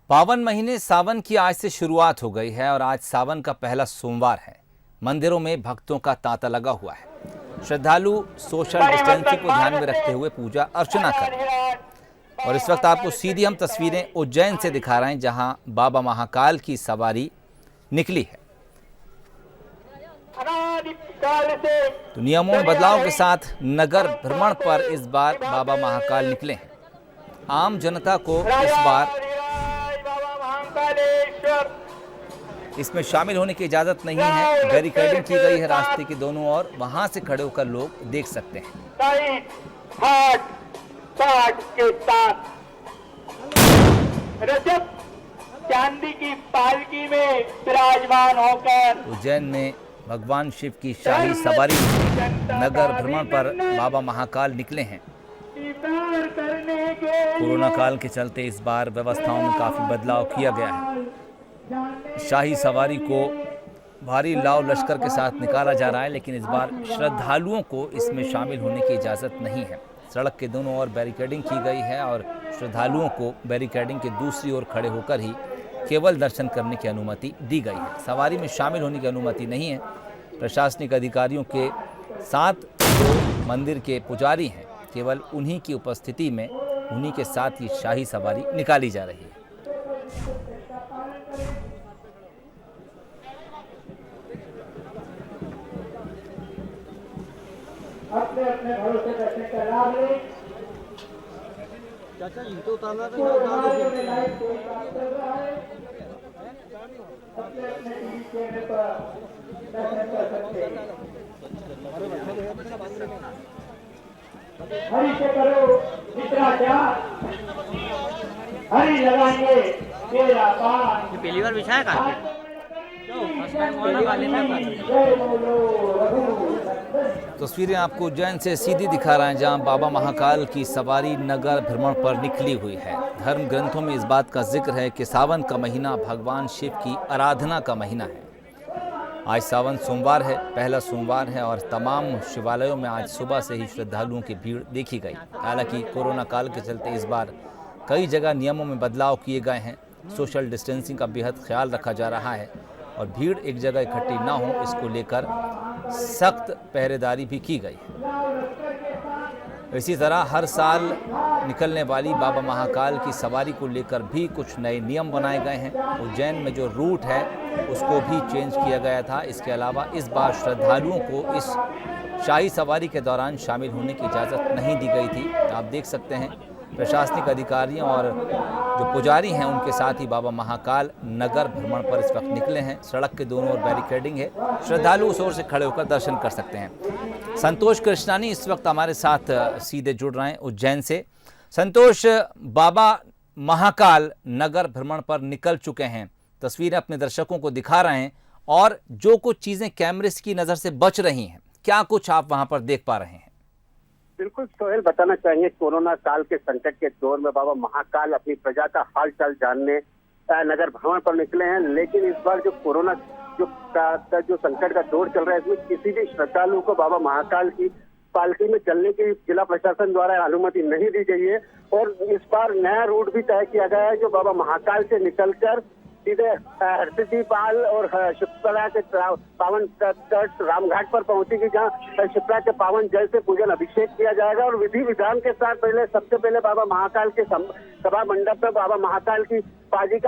पावन महीने सावन की आज से शुरुआत हो गई है और आज सावन का पहला सोमवार है। मंदिरों में भक्तों का तांता लगा हुआ है। श्रद्धालु सोशल डिस्टेंसिंग को ध्यान में रखते हुए पूजा अर्चना कर रहे हैं। और इस वक्त आपको सीधी हम तस्वीरें उज्जैन से दिखा रहे हैं, जहां बाबा महाकाल की सवारी निकली है। तो नियमों में बदलाव के साथ नगर भ्रमण पर इस बार बाबा महाकाल निकले हैं। आम जनता को इस बार इसमें शामिल होने की इजाजत नहीं है। बैरिकेडिंग की गई है रास्ते के दोनों ओर, वहां से खड़े होकर लोग देख सकते हैं। रजत चांदी की पालकी में विराजमान होकर उज्जैन में भगवान शिव की शाही सवारी नगर भ्रमण पर बाबा महाकाल निकले हैं। कोरोना काल के चलते इस बार व्यवस्थाओं में काफी बदलाव किया गया है। शाही सवारी को भारी लाव लश्कर के साथ निकाला जा रहा है, लेकिन इस बार श्रद्धालुओं को इसमें शामिल होने की इजाज़त नहीं है। सड़क के दोनों ओर बैरिकेडिंग की गई है और श्रद्धालुओं को बैरिकेडिंग के दूसरी ओर खड़े होकर ही केवल दर्शन करने की अनुमति दी गई है। सवारी में शामिल होने की अनुमति नहीं है। प्रशासनिक अधिकारियों के साथ जो मंदिर के पुजारी हैं, केवल उन्हीं की उपस्थिति में उन्हीं के साथ ही शाही सवारी निकाली जा रही है। अपने अपने घरों से दर्शन का लाभ ले। चाचा ये तो उतारना था, अपने अपने टीवी चैनल पर दर्शन कर सकते हैं। हरि से करो मित्राचार, हरि लगाएंगे तेरा पार। ये पहली बार बिछाया कारपेट तस्वीरें आपको उज्जैन से सीधी दिखा रहे हैं, जहां बाबा महाकाल की सवारी नगर भ्रमण पर निकली हुई है। धर्म ग्रंथों में इस बात का जिक्र है कि सावन का महीना भगवान शिव की आराधना का महीना है। आज सावन सोमवार है, पहला सोमवार है और तमाम शिवालयों में आज सुबह से ही श्रद्धालुओं की भीड़ देखी गई। हालांकि कोरोना काल के चलते इस बार कई जगह नियमों में बदलाव किए गए हैं। सोशल डिस्टेंसिंग का बेहद ख्याल रखा जा रहा है और भीड़ एक जगह इकट्ठी ना हो, इसको लेकर सख्त पहरेदारी भी की गई है। इसी तरह हर साल निकलने वाली बाबा महाकाल की सवारी को लेकर भी कुछ नए नियम बनाए गए हैं। उज्जैन में जो रूट है उसको भी चेंज किया गया था। इसके अलावा इस बार श्रद्धालुओं को इस शाही सवारी के दौरान शामिल होने की इजाज़त नहीं दी गई थी। आप देख सकते हैं प्रशासनिक अधिकारियों और जो पुजारी हैं उनके साथ ही बाबा महाकाल नगर भ्रमण पर इस वक्त निकले हैं। सड़क के दोनों ओर बैरिकेडिंग है, श्रद्धालु उस ओर से खड़े होकर दर्शन कर सकते हैं। संतोष कृष्णानी इस वक्त हमारे साथ सीधे जुड़ रहे हैं उज्जैन से। संतोष, बाबा महाकाल नगर भ्रमण पर निकल चुके हैं, तस्वीरें अपने दर्शकों को दिखा रहे हैं और जो कुछ चीज़ें कैमरे की नज़र से बच रही हैं, क्या कुछ आप वहाँ पर देख पा रहे हैं? बिल्कुल सोहेल, बताना चाहिए कोरोना काल के संकट के दौर में बाबा महाकाल अपनी प्रजा का हालचाल जानने नगर भ्रमण पर निकले हैं। लेकिन इस बार जो कोरोना जो संकट का दौर चल रहा है, इसमें किसी भी श्रद्धालु को बाबा महाकाल की पालकी में चलने की जिला प्रशासन द्वारा अनुमति नहीं दी गई है। और इस बार नया रूट भी तय किया गया है, जो बाबा महाकाल से निकलकर सीधे हरसिद्धि-पाल और शिप्रा के पावन तट रामघाट पर पहुंचेगी, जहां शिप्रा के पावन जल से पूजन अभिषेक किया जाएगा। और विधि विधान के साथ सबसे पहले बाबा महाकाल के सभा मंडप में बाबा महाकाल की पालकी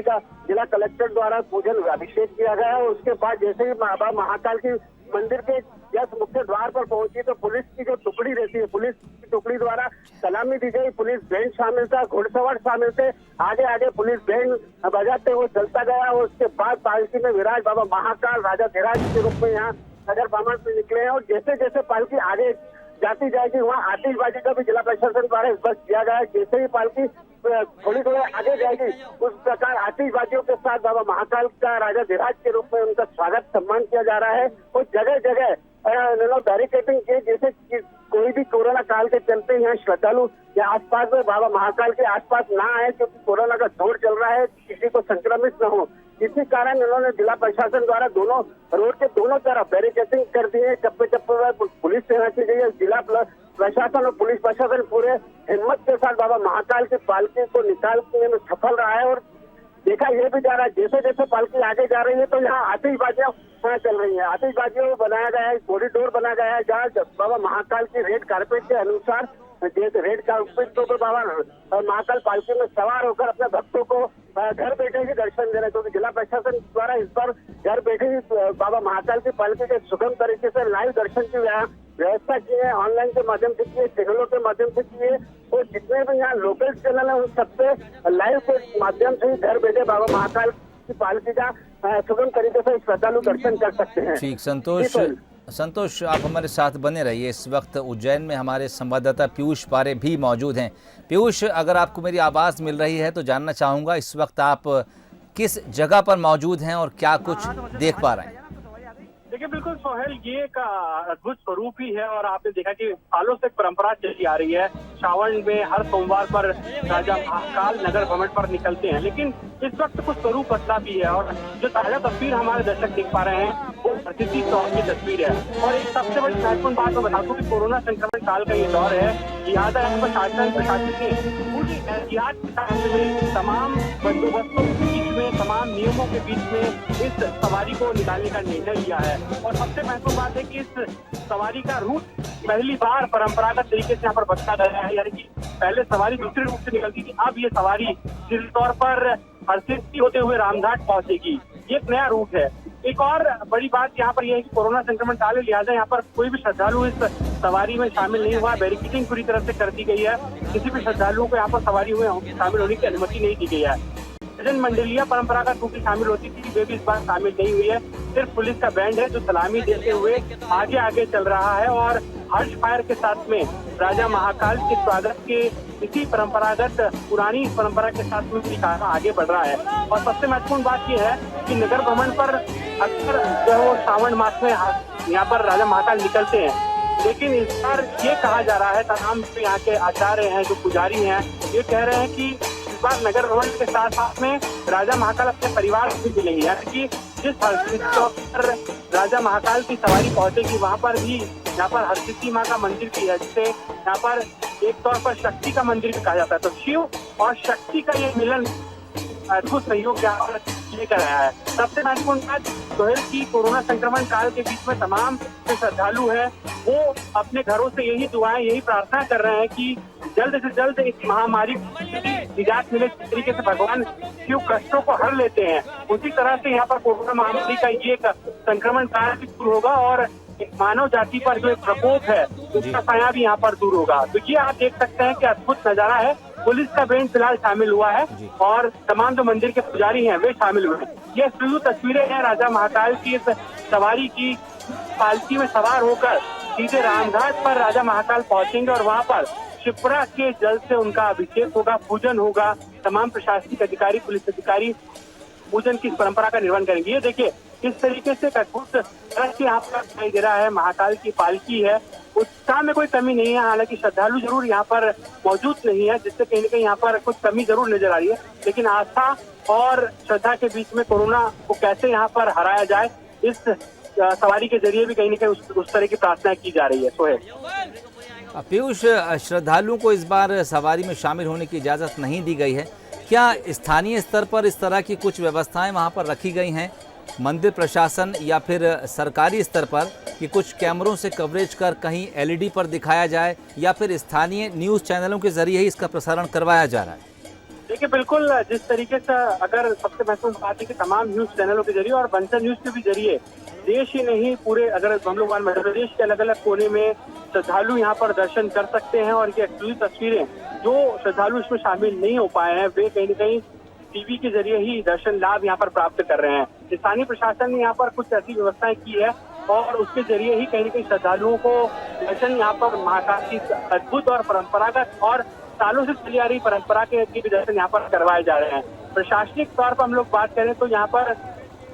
का जिला कलेक्टर द्वारा पूजन अभिषेक किया गया। और उसके बाद जैसे ही बाबा महाकाल की मंदिर के जस्ट मुख्य द्वार पर पहुंची तो पुलिस की जो टुकड़ी रहती है, पुलिस की टुकड़ी द्वारा सलामी दी गई। पुलिस बैंड शामिल था, घुड़सवार शामिल थे। आगे आगे पुलिस बैंड बजाते हुए चलता गया और उसके बाद पालकी में विराज बाबा महाकाल राजा धीराज के रूप में यहाँ नगर भ्रमण में निकले हैं। और जैसे जैसे पालकी आगे जाती जाएगी, वहाँ आतिशबाजी का भी जिला प्रशासन द्वारा स्पष्ट किया गया है। जैसे ही पालकी थोड़ी थोड़ी आगे जाएगी, उस प्रकार आतिशबाजियों के साथ बाबा महाकाल का राजा धीराज के रूप में उनका स्वागत सम्मान किया जा रहा है। और जगह जगह बैरिकेडिंग के जैसे कोई भी कोरोना काल के चलते यहाँ श्रद्धालु या आसपास में बाबा महाकाल के आसपास ना आए, क्योंकि कोरोना का दौर चल रहा है, किसी को संक्रमित न हो। इसी कारण इन्होंने जिला प्रशासन द्वारा दोनों रोड के दोनों तरफ बैरिकेडिंग कर दी है। चप्पे चप्पे पर पुलिस तैनात की गई है। जिला प्रशासन और पुलिस प्रशासन पूरे हिम्मत के साथ बाबा महाकाल की पालकी को निकालने में सफल रहा है। और देखा यह भी जा रहा है जैसे जैसे पालकी आगे जा रही है तो यहाँ आतिशबाजियां चल रही है। आतिशबाजियों को बनाया गया है, कॉरिडोर बनाया गया है जहाँ बाबा महाकाल की रेड कारपेट के अनुसार रेड कारपेट पर बाबा महाकाल पालकी में सवार होकर अपने भक्तों को घर बैठे ही दर्शन दे रहे हैं। क्योंकि जिला प्रशासन द्वारा इस बार घर बैठे ही बाबा महाकाल की पालकी के सुगम तरीके से लाइव दर्शन की व्यवस्था की है। ऑनलाइन के माध्यम से की है, चैनलों के माध्यम से की है और जितने भी यहाँ लोकल चैनल है उन सबसे लाइव के माध्यम से ही घर बैठे बाबा महाकाल की पालकी का सुगम तरीके से श्रद्धालु दर्शन कर सकते हैं। ठीक, संतोष आप हमारे साथ बने रहिए। इस वक्त उज्जैन में हमारे संवाददाता पीयूष पारे भी मौजूद हैं। पीयूष, अगर आपको मेरी आवाज़ मिल रही है तो जानना चाहूँगा इस वक्त आप किस जगह पर मौजूद हैं और क्या कुछ देख पा रहे हैं? देखिए बिल्कुल सोहेल, ये एक अद्भुत स्वरूप ही है और आपने देखा कि सालों से एक परंपरा चली आ रही है। श्रावण में हर सोमवार पर राजा महाकाल नगर भ्रमण पर निकलते हैं, लेकिन इस वक्त कुछ स्वरूप बदला भी है। और जो ताजा तस्वीर हमारे दर्शक देख पा रहे हैं वो प्रकृति चौक की तस्वीर है। और एक सबसे बड़ी महत्वपूर्ण बात मैं बता दूं कि कोरोना संक्रमण काल का ये दौर है, लिहाजा यहाँ पर शासन प्रशासन ने पूरी एहतियात के साथ में तमाम बंदोबस्तों के बीच में, तमाम नियमों के बीच में इस सवारी को निकालने का निर्णय लिया है। और सबसे महत्वपूर्ण बात है कि इस सवारी का रूट पहली बार परंपरागत तरीके से यहाँ पर बदला गया है। यानी कि पहले सवारी दूसरे रूट से निकलती थी, अब ये सवारी सीधे तौर पर हरसिद्धि होते हुए रामघाट पहुंचेगी। ये एक नया रूट है। एक और बड़ी बात यहाँ पर यह है कि कोरोना संक्रमण काल है, लिहाजा यहाँ पर कोई भी श्रद्धालु इस सवारी में शामिल नहीं हुआ। बैरिकेडिंग पूरी तरह से कर दी गई है। किसी भी श्रद्धालुओं को यहाँ पर सवारी में शामिल होने की अनुमति नहीं दी गई है। जन मंडलियां परंपरागत रूप से शामिल होती थी, वे भी इस बार शामिल नहीं हुई है। सिर्फ पुलिस का बैंड है जो सलामी देते हुए आगे आगे चल रहा है और हर्ष फायर के साथ में राजा महाकाल के स्वागत के इसी परंपरागत पुरानी परंपरा के साथ में दिखाना आगे बढ़ रहा है। और सबसे महत्वपूर्ण बात यह है कि नगर भ्रमण पर अक्सर जो श्रावण मास में यहाँ पर राजा महाकाल निकलते हैं, लेकिन इस बार ये कहा जा रहा है, तमाम जो यहाँ के आचार्य हैं, जो पुजारी हैं, ये कह रहे हैं कि इस बार नगर भ्रमण के साथ साथ में राजा महाकाल अपने परिवार से भी मिलेंगे। यानी कि जिस हरसिद्धि चौक पर राजा महाकाल की सवारी पहुंचेगी वहाँ पर भी यहाँ पर हरसिद्धि माँ का मंदिर भी है, जिसे यहाँ पर एक तौर पर शक्ति का मंदिर भी कहा जाता है। तो शिव और शक्ति का ये मिलन अद्भुत सहयोग यहाँ पर लेकर आया है। सबसे महत्वपूर्ण बात सोहेल की कोरोना संक्रमण काल के बीच में तमाम जो श्रद्धालु है वो अपने घरों से यही दुआएं, यही प्रार्थना कर रहे हैं कि जल्द से जल्द इस महामारी निजात मिले। जिस तरीके से भगवान शिव कष्टों को हर लेते हैं, उसी तरह से यहाँ पर कोरोना महामारी का ये एक संक्रमण काल भी दूर होगा और मानव जाति पर जो एक प्रकोप है उसका साया भी यहाँ पर दूर होगा। तो ये आप देख सकते हैं कि अद्भुत नजारा है। पुलिस का बैंड फिलहाल शामिल हुआ है और तमाम जो मंदिर के पुजारी हैं वे शामिल हुए हैं। ये सुंदर तस्वीरें हैं राजा महाकाल की इस सवारी की। पालकी में सवार होकर सीधे रामघाट पर राजा महाकाल पहुंचेंगे और वहाँ पर शिप्रा के जल से उनका अभिषेक होगा, पूजन होगा। तमाम प्रशासनिक अधिकारी, पुलिस अधिकारी पूजन की परंपरा का निर्वहन करेंगे। ये देखिए किस तरीके से अद्भुत दृश्य यहाँ पर दिखाई दे रहा है। महाकाल की पालकी है, उत्साह में कोई कमी नहीं है। हालांकि श्रद्धालु जरूर यहाँ पर मौजूद नहीं है, जिससे कहीं न कहीं यहाँ पर कुछ कमी जरूर नजर आ रही है। लेकिन आस्था और श्रद्धा के बीच में कोरोना को कैसे यहाँ पर हराया जाए, इस सवारी के जरिए भी कहीं न कहीं उस तरह की प्रार्थना की जा रही है। सोहेल, पीयूष, श्रद्धालुओं को इस बार सवारी में शामिल होने की इजाज़त नहीं दी गई है। क्या स्थानीय स्तर पर इस तरह की कुछ व्यवस्थाएं वहां पर रखी गई हैं, मंदिर प्रशासन या फिर सरकारी स्तर पर, कि कुछ कैमरों से कवरेज कर कहीं एलईडी पर दिखाया जाए या फिर स्थानीय न्यूज़ चैनलों के जरिए ही इसका प्रसारण करवाया जा रहा है? देखिए बिल्कुल, जिस तरीके से अगर सबसे महत्वपूर्ण बात है कि तमाम न्यूज़ चैनलों के जरिए और बंसल न्यूज़ के भी जरिए देश ही नहीं पूरे, अगर हम लोग मध्य प्रदेश के अलग अलग कोने में श्रद्धालु यहाँ पर दर्शन कर सकते हैं। और ये एक्सक्लूसिव तस्वीरें जो श्रद्धालु इसमें शामिल नहीं हो पाए हैं वे कहीं न कहीं टीवी के जरिए ही दर्शन लाभ यहाँ पर प्राप्त कर रहे हैं। स्थानीय प्रशासन ने यहाँ पर कुछ ऐसी व्यवस्थाएं की है और उसके जरिए ही कहीं न कहीं श्रद्धालुओं को दर्शन यहाँ पर महाकाल की अद्भुत और परंपरागत और सालों से चली आ रही परंपरा के भी दर्शन यहाँ पर करवाए जा रहे हैं। प्रशासनिक तौर पर हम लोग बात करें तो यहाँ पर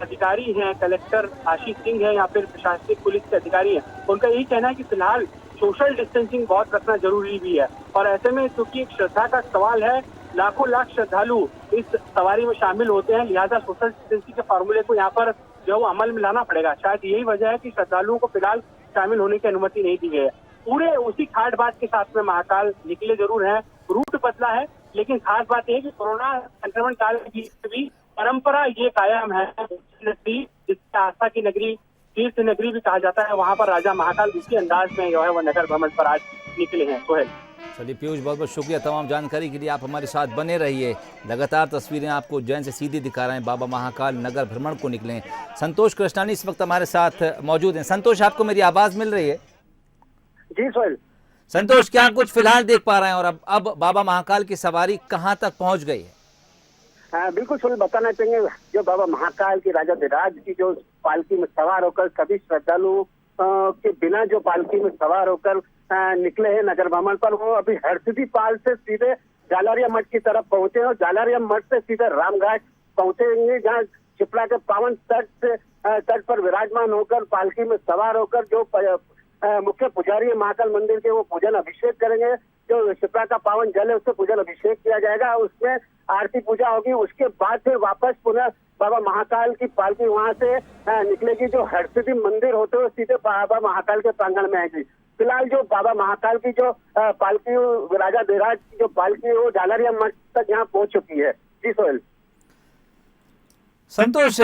अधिकारी हैं, कलेक्टर आशीष सिंह है या फिर प्रशासनिक पुलिस के अधिकारी हैं, उनका यही कहना है कि फिलहाल सोशल डिस्टेंसिंग बहुत रखना जरूरी भी है। और ऐसे में क्योंकि एक श्रद्धा का सवाल है, लाखों लाख श्रद्धालु इस सवारी में शामिल होते हैं, लिहाजा सोशल डिस्टेंसिंग के फॉर्मूले को यहाँ पर जो अमल में लाना पड़ेगा। शायद यही वजह है कि श्रद्धालुओं को फिलहाल शामिल होने की अनुमति नहीं दी गई है। पूरे उसी ठाठ बात के साथ में महाकाल निकले जरूर हैं। रूट बदला है, लेकिन खास बात यह है कि कोरोना संक्रमण काल की भी परंपरा ये कायम है। नगरी, जिससे आस्था की नगरी, तीर्थ नगरी भी कहा जाता है, वहां पर राजा महाकाल इसी अंदाज में जो है वो नगर भ्रमण पर आज निकले हैं। सोहेल, चलिए पीयूष, बहुत बहुत शुक्रिया तमाम जानकारी के लिए। आप हमारे साथ बने रहिए। लगातार तस्वीरें आपको उज्जैन से सीधी दिखा रहे हैं। बाबा महाकाल नगर भ्रमण को निकले हैं। संतोष कृष्णानी इस वक्त हमारे साथ मौजूद हैं। संतोष, आपको मेरी आवाज़ मिल रही है? जी सोहेल। संतोष, क्या कुछ फिलहाल देख पा रहे हैं, और अब बाबा महाकाल की सवारी कहाँ तक पहुँच गई है? हाँ बिल्कुल सोहेल, बताना चाहेंगे जो बाबा महाकाल की राजाधिराज की जो पालकी में सवार होकर सभी श्रद्धालुओं के बिना जो पालकी में सवार होकर निकले हैं नगर भ्रमण पर, वो अभी हरसिद्धि पाल से सीधे जालरिया मठ की तरफ पहुंचे और जालरिया मठ से सीधे रामघाट पहुंचेंगे, जहां शिप्रा के पावन तट पर विराजमान होकर पालकी में सवार होकर जो मुख्य पुजारी है महाकाल मंदिर के, वो पूजन अभिषेक करेंगे। जो शिप्रा का पावन जल है उससे पूजन अभिषेक किया जाएगा, उसमें आरती पूजा होगी। उसके बाद फिर वापस पुनः बाबा महाकाल की पालकी वहां से निकलेगी, जो हरसिद्धि मंदिर होते हुए सीधे बाबा महाकाल के प्रांगण में आएगी। फिलहाल जो बाबा महाकाल की जो पालकी राजाधिराज की जो पालकी है वो जालरिया मठ तक यहाँ पहुंच चुकी है। जी सोहेल। संतोष,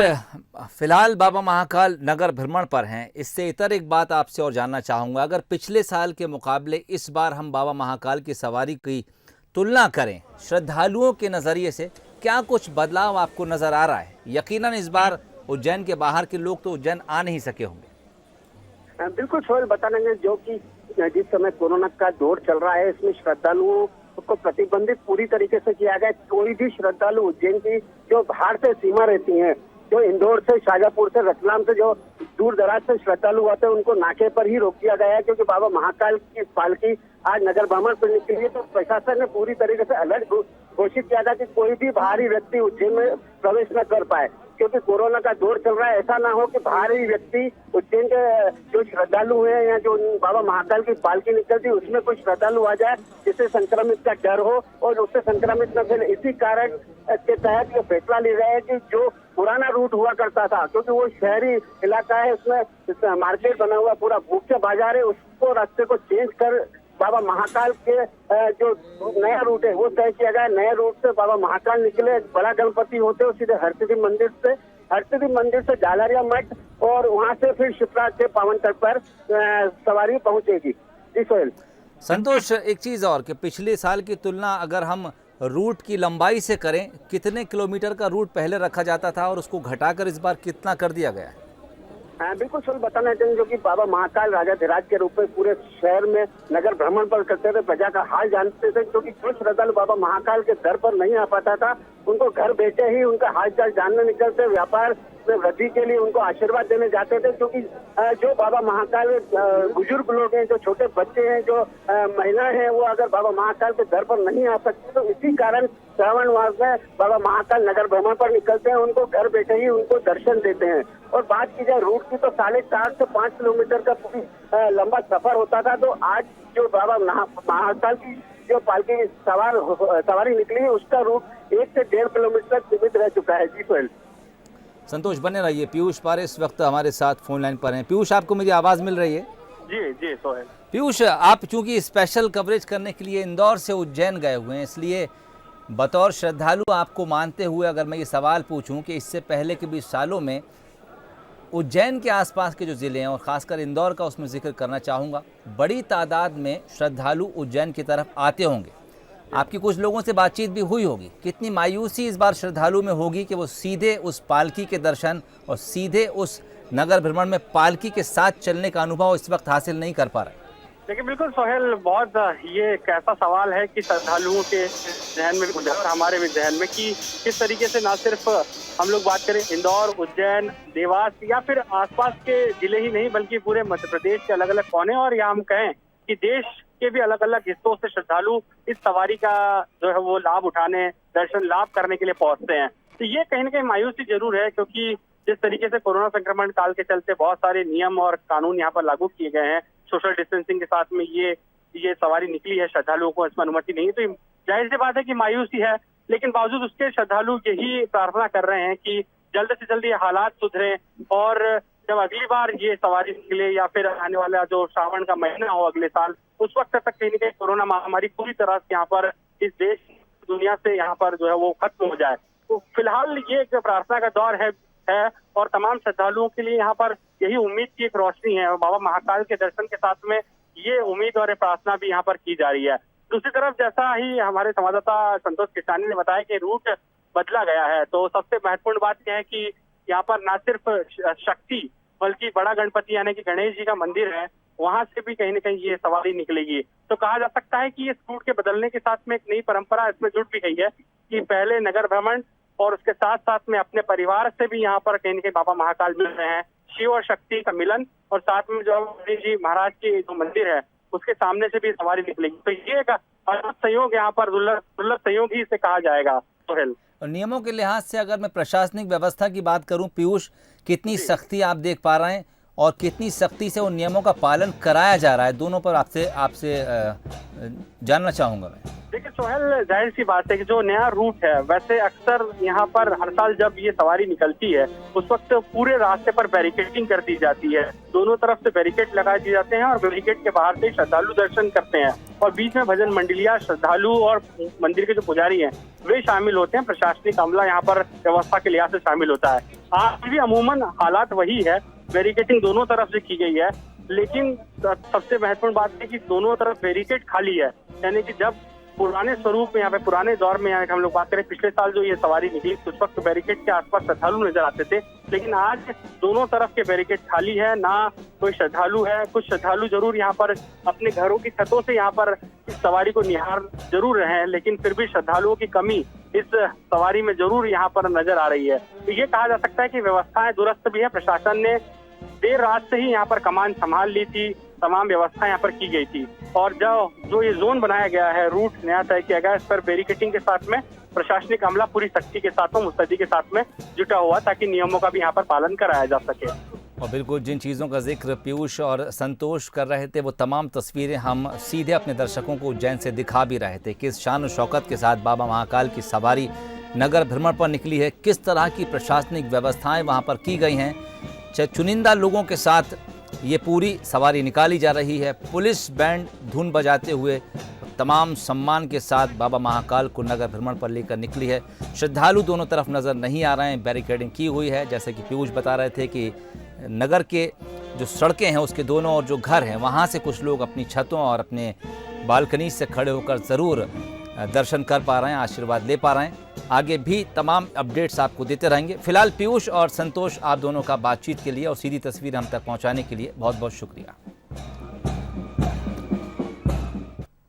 फिलहाल बाबा महाकाल नगर भ्रमण पर हैं। इससे इतर एक बात आपसे और जानना चाहूँगा, अगर पिछले साल के मुकाबले इस बार हम बाबा महाकाल की सवारी की तुलना करें श्रद्धालुओं के नज़रिए से, क्या कुछ बदलाव आपको नज़र आ रहा है? यकीनन इस बार उज्जैन के बाहर के लोग तो उज्जैन आ नहीं सके होंगे। बिल्कुल सोहेल, बताएंगे जो कि जिस समय कोरोना का दौर चल रहा है, इसमें श्रद्धालुओं को प्रतिबंधित पूरी तरीके से किया गया। कोई भी श्रद्धालु उज्जैन की जो बाहर से सीमा रहती है, जो इंदौर से, शाजापुर से, रतलाम से जो दूर दराज से श्रद्धालु आते हैं, उनको नाके पर ही रोक दिया गया है, क्योंकि बाबा महाकाल की पालकी आज नगर भ्रमण पर निकली है। तो प्रशासन ने पूरी तरीके से अलर्ट घोषित किया था कि कोई भी बाहरी व्यक्ति उज्जैन में प्रवेश न कर पाए, क्योंकि कोरोना का दौर चल रहा है। ऐसा ना हो कि बाहरी व्यक्ति उज्जैन के जो श्रद्धालु हैं या जो बाबा महाकाल की पालकी निकलती है उसमें कोई श्रद्धालु आ जाए जिससे संक्रमित का डर हो और उससे संक्रमित न फैले। इसी कारण के तहत ये फैसला लिया गया है कि जो पुराना रूट हुआ करता था, क्योंकि वो शहरी इलाका है, उसमें मार्केट बना हुआ पूरा मुख्य बाजार है, उसको रास्ते को चेंज कर बाबा महाकाल के जो नया रूट है वो तय किया गया। नए रूट से बाबा महाकाल निकले, बड़ा गणपति होते हुए सीधे हरसिद्धि मंदिर से जालरिया मठ और वहां से फिर शिप्रा के पावन तट पर सवारी पहुंचेगी। जी सोहेल। संतोष, एक चीज़ और कि पिछले साल की तुलना अगर हम रूट की लंबाई से करें, कितने किलोमीटर का रूट पहले रखा जाता था और उसको घटाकर इस बार कितना कर दिया गया है? बिल्कुल सर, बताना चाहेंगे जो कि बाबा महाकाल राजाधिराज के रूप में पूरे शहर में नगर भ्रमण पर करते थे, प्रजा का हाल जानते थे, क्योंकि जो श्रद्धालु बाबा महाकाल के दर पर नहीं आ पाता था, उनको घर बैठे ही उनका हाल चाल जानने निकलते, व्यापार में वृद्धि के लिए उनको आशीर्वाद देने जाते थे। क्योंकि जो बाबा महाकाल बुजुर्ग लोग हैं, जो छोटे बच्चे हैं, जो महिलाएं हैं, वो अगर बाबा महाकाल के दर पर नहीं आ सकते, तो इसी कारण श्रावण मास में बाबा महाकाल नगर भ्रमण पर निकलते हैं, उनको घर बैठे ही उनको दर्शन देते हैं। और बात की जाए रूट की, तो 4.5 से 5 किलोमीटर का पूरी लंबा सफर होता था। तो आज जो बाबा महाकाल की जो पालकी सवारी निकली है, उसका रूट 1 से 1.5 किलोमीटर तक सीमित रह चुका है। जी सोहेल। संतोष, बने रहिए। पीयूष पारे इस वक्त हमारे साथ फोन लाइन पर हैं। पीयूष, आपको मेरी आवाज़ मिल रही है? जी जी सोहेल। पीयूष, आप चूंकि स्पेशल कवरेज करने के लिए इंदौर से उज्जैन गए हुए हैं, इसलिए बतौर श्रद्धालु आपको मानते हुए अगर मैं ये सवाल पूछूं कि इससे पहले के 20 सालों में उज्जैन के आसपास के जो ज़िले हैं और ख़ासकर इंदौर का, उसमें जिक्र करना चाहूँगा, बड़ी तादाद में श्रद्धालु उज्जैन की तरफ आते होंगे। आपकी कुछ लोगों से बातचीत भी हुई होगी। कितनी मायूसी इस बार श्रद्धालु में होगी कि वो सीधे उस पालकी के दर्शन और सीधे उस नगर भ्रमण में पालकी के साथ चलने का अनुभव इस वक्त हासिल नहीं कर पा रहे। देखिए बिल्कुल सोहेल, बहुत ये एक ऐसा सवाल है कि श्रद्धालुओं के जहन में और हमारे भी जहन में कि किस तरीके से ना सिर्फ हम लोग बात करें इंदौर, उज्जैन, देवास या फिर आसपास के जिले ही नहीं, बल्कि पूरे मध्य प्रदेश के अलग अलग कोने और या हम कहें कि देश के भी अलग अलग हिस्सों से श्रद्धालु इस सवारी का जो है वो लाभ उठाने, दर्शन लाभ करने के लिए पहुंचते हैं। तो ये कहीं ना कहीं मायूसी जरूर है, क्योंकि जिस तरीके से कोरोना संक्रमण काल के चलते बहुत सारे नियम और कानून यहाँ पर लागू किए गए हैं, सोशल डिस्टेंसिंग के साथ में ये सवारी निकली है, श्रद्धालुओं को इसमें अनुमति नहीं है, तो जाहिर सी बात है कि मायूसी है। लेकिन बावजूद उसके श्रद्धालु यही प्रार्थना कर रहे हैं कि जल्द से जल्द ये हालात सुधरे और जब अगली बार ये सवारी निकले या फिर आने वाला जो श्रावण का महीना हो अगले साल, उस वक्त तक कहीं ना कहीं कोरोना महामारी पूरी तरह से यहाँ पर इस देश दुनिया से यहाँ पर जो है वो खत्म हो जाए। तो फिलहाल ये एक प्रार्थना का दौर है और तमाम श्रद्धालुओं के लिए यहाँ पर यही उम्मीद की एक रोशनी है और बाबा महाकाल के दर्शन के साथ में ये उम्मीद और प्रार्थना भी यहाँ पर की जा रही है। दूसरी तरफ जैसा ही हमारे संवाददाता संतोष किसानी ने बताया कि रूट बदला गया है, तो सबसे महत्वपूर्ण बात यह है कि यहाँ पर न सिर्फ शक्ति बल्कि बड़ा गणपति यानी कि गणेश जी का मंदिर है, वहां से भी कहीं न कहीं ये सवारी निकलेगी। तो कहा जा सकता है कि इस रूट के बदलने के साथ में एक नई परंपरा इसमें जुड़ भी गई है कि पहले नगर भ्रमण और उसके साथ साथ में अपने परिवार से भी यहाँ पर कहीं न कहीं बाबा महाकाल मिल रहे हैं। शिव और शक्ति का मिलन और साथ में जो गणेश जी महाराज के जो मंदिर है उसके सामने से भी सवारी निकलेगी। तो ये एक अद्भुत संयोग यहाँ पर दुर्लभ संयोग ही इसे कहा जाएगा। सोहेल, और नियमों के लिहाज से अगर मैं प्रशासनिक व्यवस्था की बात करूं पीयूष, कितनी सख्ती आप देख पा रहे हैं और कितनी सख्ती से उन नियमों का पालन कराया जा रहा है, दोनों पर आपसे जानना चाहूंगा मैं। देखिए सोहेल, जाहिर सी बात है कि जो नया रूट है, वैसे अक्सर यहाँ पर हर साल जब ये सवारी निकलती है उस वक्त पूरे रास्ते पर बैरिकेडिंग कर दी जाती है, दोनों तरफ से बैरिकेड लगा दिए जाते हैं और बैरिकेड के बाहर से श्रद्धालु दर्शन करते हैं और बीच में भजन मंडलियां, श्रद्धालु और मंदिर के जो पुजारी हैं वे शामिल होते हैं। प्रशासनिक अमला यहाँ पर व्यवस्था के लिहाज से शामिल होता है। आज भी अमूमन हालात वही है, बैरिकेडिंग दोनों तरफ से की गई है, लेकिन सबसे महत्वपूर्ण बात है कि दोनों तरफ बैरिकेड खाली है। यानी कि जब पुराने स्वरूप में यहाँ पे पुराने दौर में हम लोग बात करें, पिछले साल जो ये सवारी निकली उस वक्त बैरिकेड के आसपास श्रद्धालु नजर आते थे, लेकिन आज दोनों तरफ के बैरिकेड खाली है, ना कोई श्रद्धालु है। कुछ श्रद्धालु जरूर यहाँ पर अपने घरों की छतों से यहाँ पर इस सवारी को निहार जरूर रहे हैं, लेकिन फिर भी श्रद्धालुओं की कमी इस सवारी में जरूर यहाँ पर नजर आ रही है। तो ये कहा जा सकता है कि व्यवस्थाएं दुरुस्त भी है। प्रशासन ने देर रात से ही यहाँ पर कमान संभाल ली थी, तमाम व्यवस्था यहाँ पर की गई थी और जो ये जोन बनाया गया है, रूट नया तय किया गया है, इस पर बैरिकेडिंग के साथ में प्रशासनिक अमला पूरी सख्ती के साथ में, मुस्तैदी के साथ में जुटा हुआ ताकि नियमों का भी यहाँ पर पालन कराया जा सके। और बिल्कुल जिन चीज़ों का जिक्र पीयूष और संतोष कर रहे थे वो तमाम तस्वीरें हम सीधे अपने दर्शकों को उज्जैन से दिखा भी रहे थे। किस शान और शौकत के साथ बाबा महाकाल की सवारी नगर भ्रमण पर निकली है, किस तरह की प्रशासनिक व्यवस्थाएं वहां पर की गई हैं। चुनिंदा लोगों के साथ ये पूरी सवारी निकाली जा रही है। पुलिस बैंड धुन बजाते हुए तमाम सम्मान के साथ बाबा महाकाल को नगर भ्रमण पर लेकर निकली है। श्रद्धालु दोनों तरफ नज़र नहीं आ रहे हैं, बैरिकेडिंग की हुई है। जैसे कि पीयूष बता रहे थे कि नगर के जो सड़कें हैं उसके दोनों और जो घर हैं वहाँ से कुछ लोग अपनी छतों और अपने बालकनी से खड़े होकर ज़रूर दर्शन कर पा रहे हैं, आशीर्वाद ले पा रहे हैं। आगे भी तमाम अपडेट्स आपको देते रहेंगे। फिलहाल पीयूष और संतोष, आप दोनों का बातचीत के लिए और सीधी तस्वीर हम तक पहुंचाने के लिए बहुत बहुत शुक्रिया।